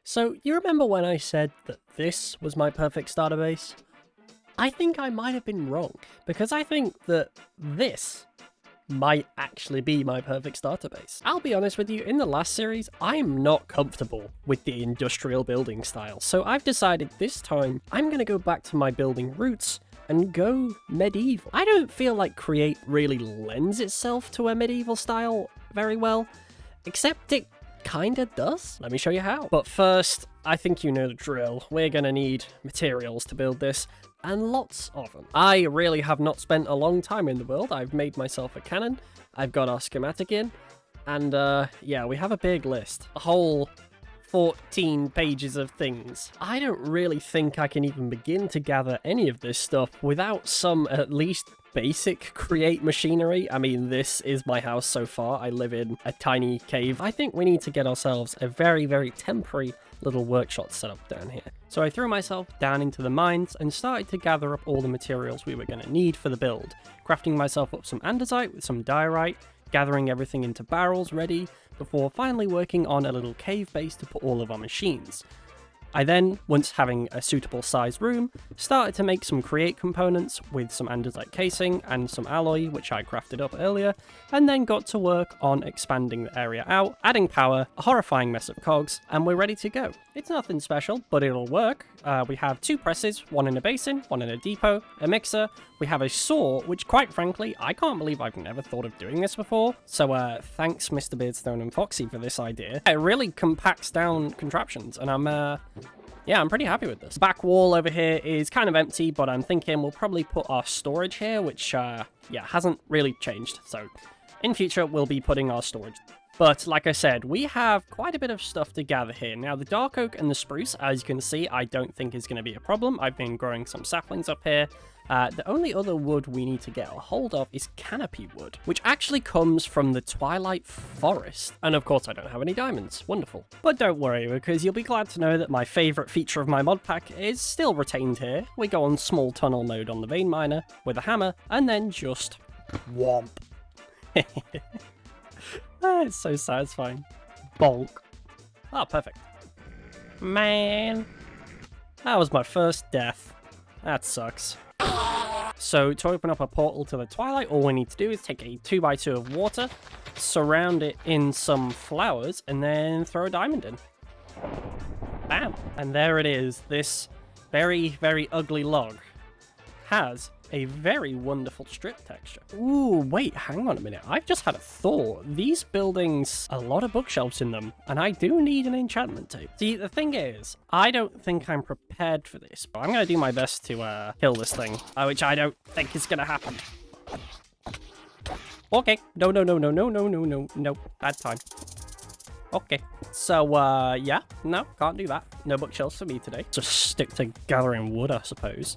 So, you remember when I said that this was my perfect starter base? I think I might have been wrong, because I think that this might actually be my perfect starter base. I'll be honest with you, in the last series, I'm not comfortable with the industrial building style, so I've decided this time I'm going to go back to my building roots and go medieval. I don't feel like Create really lends itself to a medieval style very well, except it kinda does. Let me show you how. But first, I think you know the drill. We're gonna need materials to build this, and lots of them. I really have not spent a long time in the world. I've made myself a cannon, I've got our schematic in, and yeah, we have a big list. A whole 14 pages of things. I don't really think I can even begin to gather any of this stuff without some at least basic Create machinery. I mean, this is my house so far. I live in a tiny cave. I think we need to get ourselves a very, very temporary little workshop set up down here. So I threw myself down into the mines and started to gather up all the materials we were going to need for the build, crafting myself up some andesite with some diorite, gathering everything into barrels ready, before finally working on a little cave base to put all of our machines. I then, once having a suitable sized room, started to make some Create components with some andesite casing and some alloy, which I crafted up earlier, and then got to work on expanding the area out, adding power, a horrifying mess of cogs, and we're ready to go. It's nothing special, but it'll work. We have 2 presses, one in a basin, one in a depot, a mixer, we have a saw, which quite frankly, I can't believe I've never thought of doing this before, so thanks Mr. Beardstone and Foxy for this idea. It really compacts down contraptions, and yeah, I'm pretty happy with this. Back wall over here is kind of empty, but I'm thinking we'll probably put our storage here, which, yeah, hasn't really changed. So, in future, we'll be putting our storage. But, like I said, we have quite a bit of stuff to gather here. Now, the dark oak and the spruce, as you can see, I don't think is going to be a problem. I've been growing some saplings up here. The only other wood we need to get a hold of is canopy wood, which actually comes from the Twilight Forest. And of course I don't have any diamonds. Wonderful. But don't worry, because you'll be glad to know that my favourite feature of my mod pack is still retained here. We go on small tunnel mode on the vein miner with a hammer, and then just whomp. It's so satisfying. Bonk. Oh, perfect. Man. That was my first death. That sucks. So to open up a portal to the Twilight, all we need to do is take a 2x2 of water, surround it in some flowers, and then throw a diamond in. Bam! And there it is. This very, very ugly log has a very wonderful strip texture. Ooh, wait, hang on a minute. I've just had a thought. These buildings, a lot of bookshelves in them, and I do need an enchantment table. See, the thing is, I don't think I'm prepared for this, but I'm going to do my best to kill this thing, which I don't think is going to happen. Okay. No. Bad time. Okay. So, yeah. No, can't do that. No bookshelves for me today. Just stick to gathering wood, I suppose.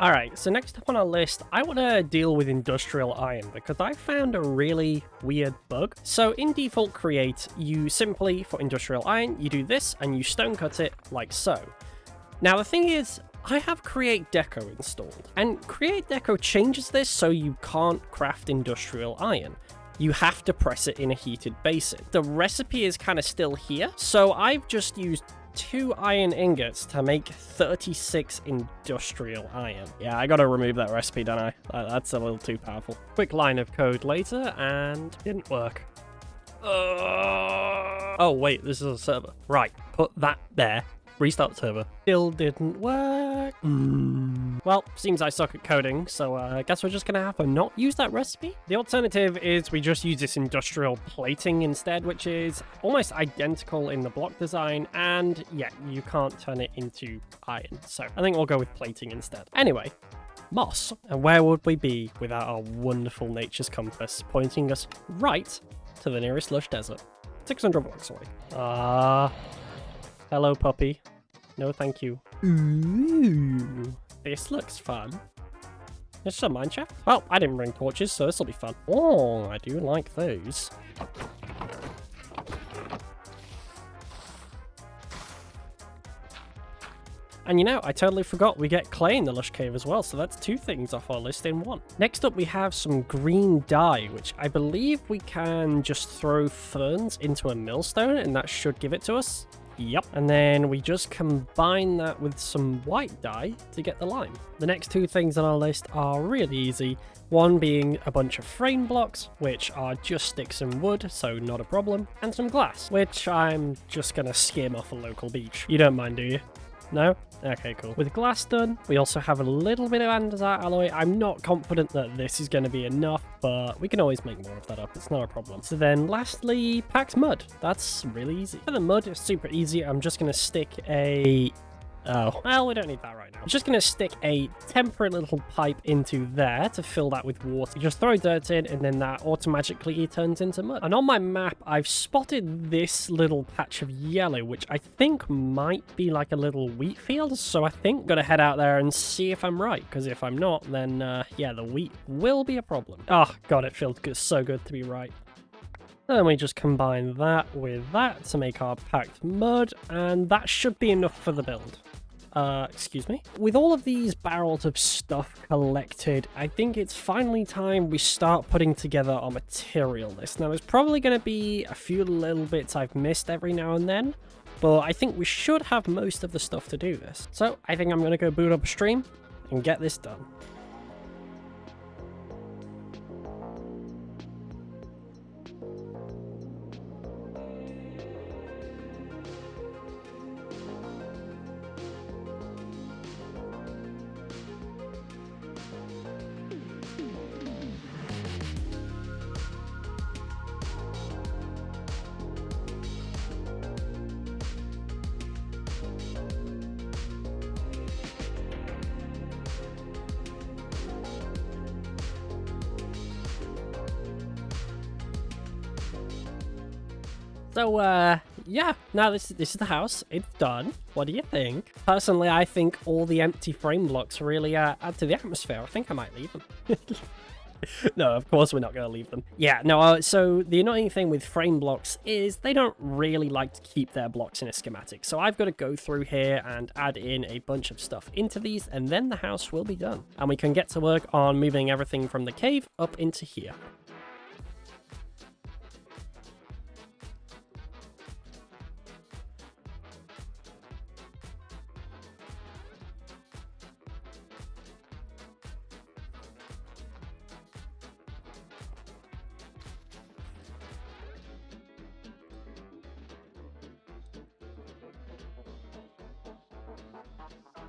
Alright, so next up on our list, I want to deal with industrial iron because I found a really weird bug. So in default Create, you simply, for industrial iron, you do this and you stone cut it like so. Now the thing is, I have Create Deco installed, and Create Deco changes this so you can't craft industrial iron. You have to press it in a heated basin. The recipe is kind of still here, so I've just used 2 iron ingots to make 36 industrial iron. Yeah, I gotta remove that recipe, don't I? That's a little too powerful. Quick line of code later, and didn't work. Oh, wait, this is a server. Right, put that there. Restart the server. Still didn't work. Well, seems I suck at coding, so I guess we're just gonna have to not use that recipe. The alternative is we just use this industrial plating instead, which is almost identical in the block design, and yeah, you can't turn it into iron. So I think we'll go with plating instead. Anyway, moss. And where would we be without our wonderful nature's compass pointing us right to the nearest lush desert? 600 blocks away. Hello, puppy. No, thank you. Ooh, this looks fun. It's a mine shaft. Well, I didn't bring torches, so this will be fun. Oh, I do like those. And you know, I totally forgot we get clay in the Lush Cave as well, so that's 2 things off our list in 1. Next up, we have some green dye, which I believe we can just throw ferns into a millstone, and that should give it to us. Yep. And then we just combine that with some white dye to get the lime. The next 2 things on our list are really easy. One being a bunch of frame blocks, which are just sticks and wood, so not a problem. And some glass, which I'm just gonna skim off a local beach. You don't mind, do you? No? Okay, cool. With glass done, we also have a little bit of andesite alloy. I'm not confident that this is going to be enough, but we can always make more of that up. It's not a problem. So then lastly, packed mud. That's really easy. For the mud, it's super easy. I'm just going to stick a... Oh, well, we don't need that right now. I'm just going to stick a temporary little pipe into there to fill that with water. You just throw dirt in, and then that automatically turns into mud. And on my map, I've spotted this little patch of yellow, which I think might be like a little wheat field. So I think I'm going to head out there and see if I'm right, because if I'm not, then yeah, the wheat will be a problem. Oh, God, it feels good, so good to be right. Then we just combine that with that to make our packed mud, and that should be enough for the build. Excuse me. With all of these barrels of stuff collected, I think it's finally time we start putting together our material list. Now, there's probably going to be a few little bits I've missed every now and then, but I think we should have most of the stuff to do this. So I think I'm going to go boot up a stream and get this done. So, yeah, now this is the house. It's done. What do you think? Personally, I think all the empty frame blocks really add to the atmosphere. I think I might leave them. No, of course we're not going to leave them. Yeah, no, so the annoying thing with frame blocks is they don't really like to keep their blocks in a schematic. So I've got to go through here and add in a bunch of stuff into these, and then the house will be done. And we can get to work on moving everything from the cave up into here.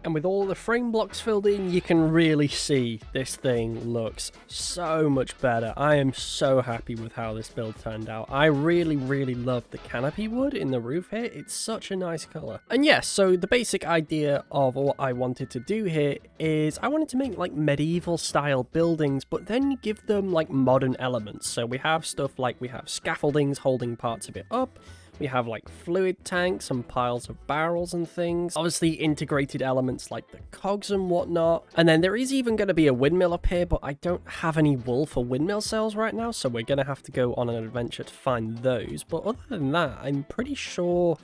And with all the frame blocks filled in, you can really see this thing looks so much better. I am so happy with how this build turned out. I really, really love the canopy wood in the roof here. It's such a nice color. And yes, so the basic idea of what I wanted to do here is I wanted to make like medieval style buildings, but then give them like modern elements. So we have stuff like we have scaffoldings holding parts of it up. We have like fluid tanks and piles of barrels and things. Obviously integrated elements like the cogs and whatnot. And then there is even going to be a windmill up here, but I don't have any wool for windmill sails right now, so we're going to have to go on an adventure to find those. But other than that, I'm pretty sure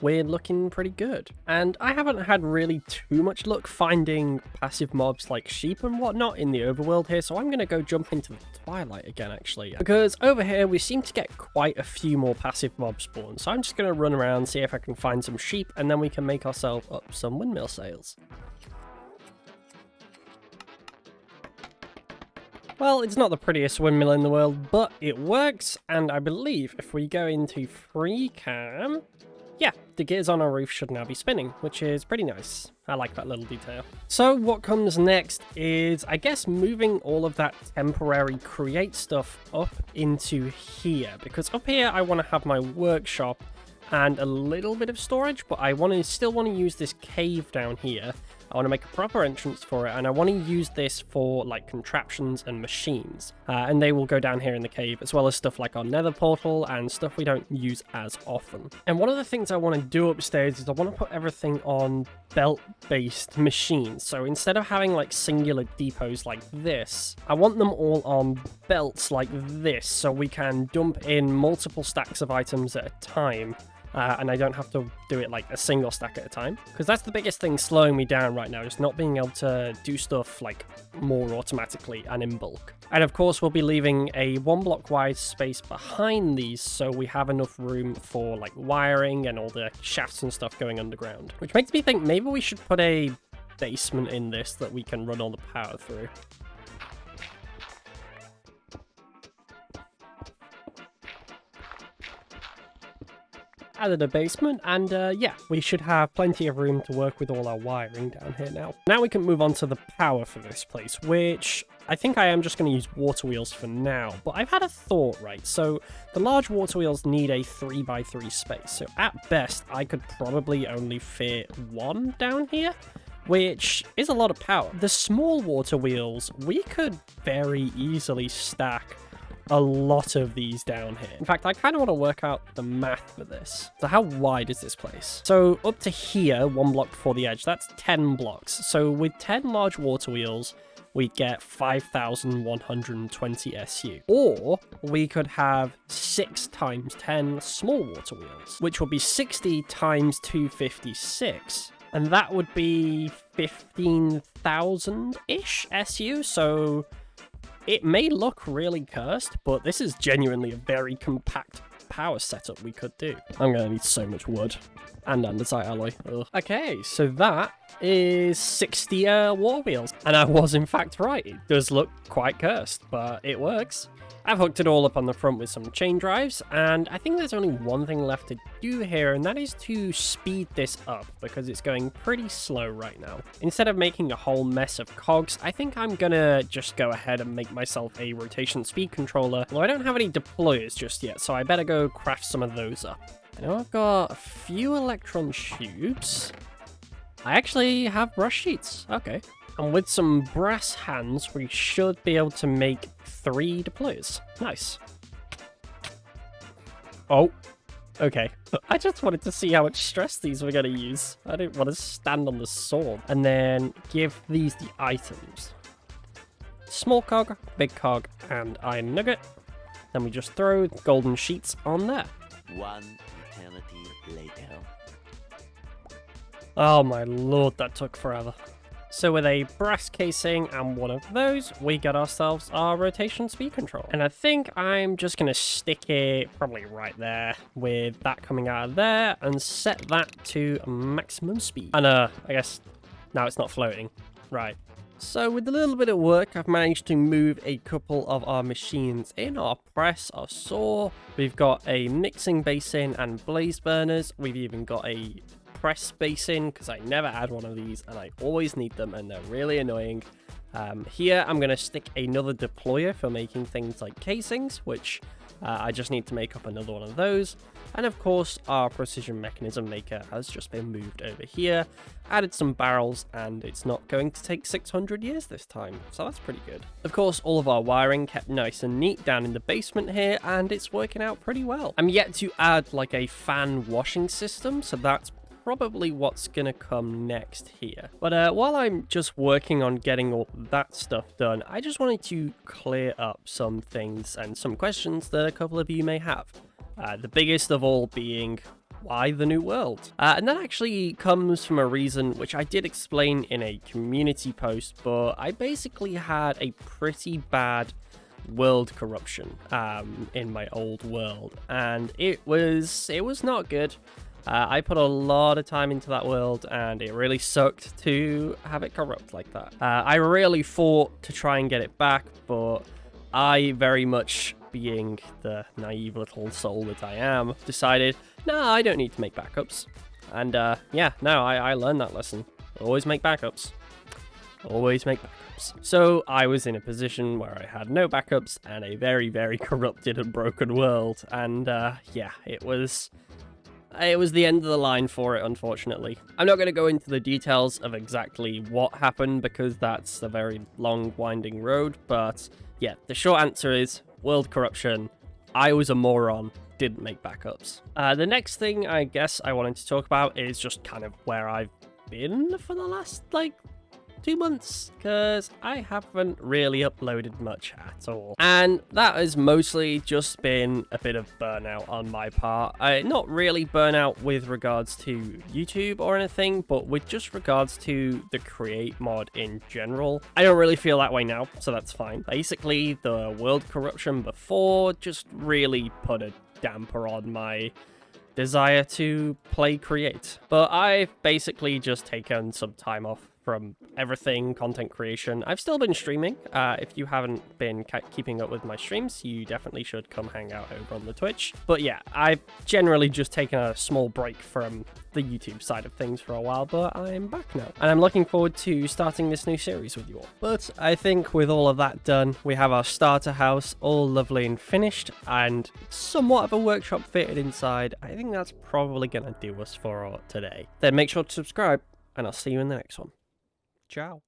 we're looking pretty good. And I haven't had really too much luck finding passive mobs like sheep and whatnot in the overworld here, so I'm going to go jump into the Twilight again, actually. Because over here, we seem to get quite a few more passive mob spawns, so I'm just going to run around, see if I can find some sheep, and then we can make ourselves up some windmill sails. Well, it's not the prettiest windmill in the world, but it works, and I believe if we go into free cam... yeah, the gears on our roof should now be spinning, which is pretty nice. I like that little detail. So what comes next is, I guess, moving all of that temporary create stuff up into here. Because up here, I want to have my workshop and a little bit of storage, but I still want to use this cave down here. I want to make a proper entrance for it, and I want to use this for like contraptions and machines, and they will go down here in the cave, as well as stuff like our nether portal and stuff we don't use as often. And one of the things I want to do upstairs is I want to put everything on belt-based machines. So instead of having like singular depots like this, I want them all on belts like this, so we can dump in multiple stacks of items at a time and I don't have to do it like a single stack at a time, because that's the biggest thing slowing me down right now, just not being able to do stuff like more automatically and in bulk. And of course, we'll be leaving a 1 block wide space behind these, so we have enough room for like wiring and all the shafts and stuff going underground, which makes me think maybe we should put a basement in this that we can run all the power through. Added a basement, and yeah, we should have plenty of room to work with all our wiring down here now. Now we can move on to the power for this place, which I think I am just going to use water wheels for now, but I've had a thought, right? So the large water wheels need a 3x3 space, so at best I could probably only fit 1 down here, which is a lot of power. The small water wheels, we could very easily stack a lot of these down here. In fact, I kind of want to work out the math for this. So how wide is this place? So up to here, 1 block before the edge, that's 10 blocks. So with 10 large water wheels, we get 5,120 SU. Or we could have 6 times 10 small water wheels, which would be 60 times 256. And that would be 15,000-ish SU, so it may look really cursed, but this is genuinely a very compact power setup we could do. I'm going to need so much wood and andesite alloy. Ugh. Okay, so that is 60 water wheels. And I was in fact right. It does look quite cursed, but it works. I've hooked it all up on the front with some chain drives, and I think there's only one thing left to do here, and that is to speed this up, because it's going pretty slow right now. Instead of making a whole mess of cogs, I think I'm gonna just go ahead and make myself a rotation speed controller, although I don't have any deployers just yet, so I better go craft some of those up. I know I've got a few electron tubes. I actually have brush sheets. Okay. And with some brass hands, we should be able to make 3 deployers. Nice. Oh, okay. I just wanted to see how much stress these were going to use. I didn't want to stand on the sword. And then give these the items. Small cog, big cog, and iron nugget. Then we just throw golden sheets on there. 1 eternity later. Oh my lord, that took forever. So with a brass casing and one of those, we got ourselves our rotation speed control. And I think I'm just going to stick it probably right there with that coming out of there and set that to maximum speed. And I guess now it's not floating. Right. So with a little bit of work, I've managed to move a couple of our machines in, our press, our saw. We've got a mixing basin and blaze burners. We've even got a press basin, because I never had one of these and I always need them and they're really annoying. Here I'm going to stick another deployer for making things like casings, which I just need to make up another one of those. And of course our precision mechanism maker has just been moved over here, added some barrels, and it's not going to take 600 years this time, so that's pretty good. Of course, all of our wiring kept nice and neat down in the basement here, and it's working out pretty well. I'm yet to add like a fan washing system, so that's probably what's gonna come next here. But while I'm just working on getting all that stuff done, I just wanted to clear up some things and some questions that a couple of you may have. The biggest of all being, why the new world? And that actually comes from a reason which I did explain in a community post, but I basically had a pretty bad world corruption in my old world, and it was not good. I put a lot of time into that world, and it really sucked to have it corrupt like that. I really fought to try and get it back, but I very much, being the naive little soul that I am, decided, nah, I don't need to make backups. And yeah, no, I learned that lesson. Always make backups. Always make backups. So I was in a position where I had no backups and a very, very corrupted and broken world. And yeah, it was the end of the line for it, unfortunately. I'm not going to go into the details of exactly what happened, because that's a very long, winding road, but yeah, the short answer is world corruption. I was a moron, didn't make backups. The next thing I guess I wanted to talk about is just kind of where I've been for the last, like, 2 months, because I haven't really uploaded much at all. And that has mostly just been a bit of burnout on my part. Not really burnout with regards to YouTube or anything, but with just regards to the Create mod in general. I don't really feel that way now, so that's fine. Basically, the world corruption before just really put a damper on my desire to play Create. But I've basically just taken some time off from everything content creation. I've still been streaming. If you haven't been keeping up with my streams, you definitely should come hang out over on the Twitch. But yeah, I've generally just taken a small break from the YouTube side of things for a while, but I'm back now. And I'm looking forward to starting this new series with you all. But I think with all of that done, we have our starter house all lovely and finished, and somewhat of a workshop fitted inside. I think that's probably gonna do us for today. Then make sure to subscribe, and I'll see you in the next one. Ciao.